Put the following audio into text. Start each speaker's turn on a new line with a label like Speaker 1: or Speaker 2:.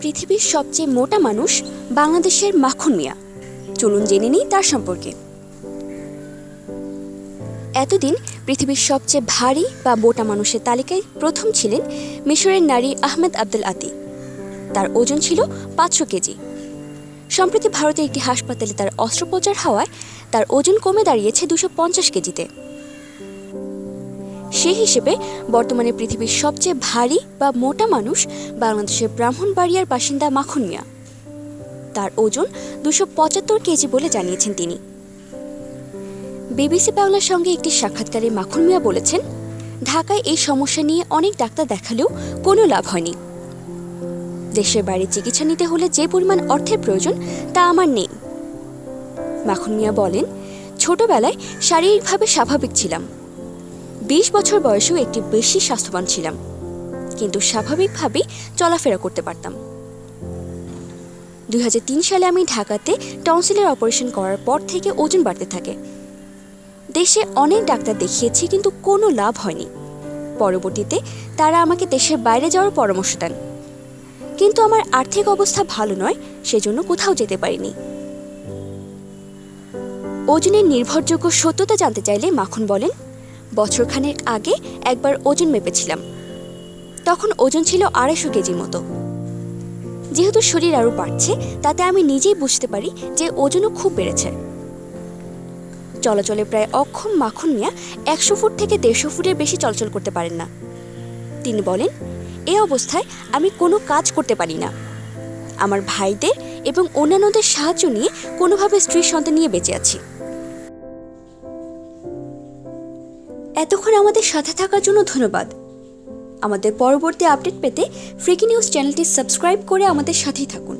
Speaker 1: পৃথিবীর সবচেয়ে মোটা মানুষ বাংলাদেশের মাখন মিয়া। চলুন জেনে নিই তার সম্পর্কে। এতদিন পৃথিবীর সবচেয়ে ভারী বা মোটা মানুষের তালিকায় প্রথম ছিলেন মিশরের নারী আহমেদ আব্দুল আতি। তার ওজন ছিল 500 কেজি। সম্প্রতি ভারতের একটি হাসপাতালে তার অস্ত্রোপচার হওয়ায় তার ওজন কমে দাঁড়িয়েছে 250 কেজিতে। সেই হিসেবে বর্তমানে পৃথিবীর সবচেয়ে ভারী বা মোটা মানুষ বাংলাদেশের ব্রাহ্মণবাড়িয়ার বাসিন্দা মাখন মিয়া। তার ওজন 275 কেজি বলে জানিয়েছেন তিনি। বিবিসি বাংলার সঙ্গে একটি সাক্ষাৎকারে মাখন মিয়া বলেছেন, ঢাকায় এই সমস্যা নিয়ে অনেক ডাক্তার দেখালেও কোনো লাভ হয়নি। দেশের বাইরে চিকিৎসা নিতে হলে যে পরিমাণ অর্থের প্রয়োজন তা আমার নেই। মাখন মিয়া বলেন, ছোটবেলায় শারীরিকভাবে স্বাভাবিক ছিলাম। 20 বছর বয়সেও একটি বেশি স্বাস্থ্যবান ছিলাম, কিন্তু স্বাভাবিকভাবেই চলাফেরা করতে পারতাম। 2003 সালে আমি ঢাকাতে টনসিলের অপারেশন করার পর থেকে ওজন বাড়তে থাকে। দেশে অনেক ডাক্তার দেখিয়েছি, কিন্তু কোনো লাভ হয়নি। পরবর্তীতে তারা আমাকে দেশের বাইরে যাওয়ার পরামর্শ দেন, কিন্তু আমার আর্থিক অবস্থা ভালো নয়, সেজন্য কোথাও যেতে পারিনি। ওজনের নির্ভরযোগ্য সত্যতা জানতে চাইলে মাখন বলেন, বছরখানেক আগে একবার ওজন মেপেছিলাম। তখন ওজন ছিল 250 কেজির মতো। যেহেতু শরীর আরও বাড়ছে, তাতে আমি নিজেই বুঝতে পারি যে ওজনও খুব বেড়েছে। চলাচলে প্রায় অক্ষম মাখন মিয়া 100 ফুট থেকে 150 ফুটের বেশি চলাচল করতে পারেন না। তিনি বলেন, এই অবস্থায় আমি কোনো কাজ করতে পারি না। আমার ভাইদের এবং অন্যান্যদের সাহায্য নিয়ে কোনোভাবে স্ত্রী সন্তান নিয়ে বেঁচে আছি। এতক্ষণ আমাদের সাথে থাকার জন্য ধন্যবাদ। আমাদের পরবর্তী আপডেট পেতে ফ্রিকি নিউজ চ্যানেলটি সাবস্ক্রাইব করে আমাদের সাথেই থাকুন।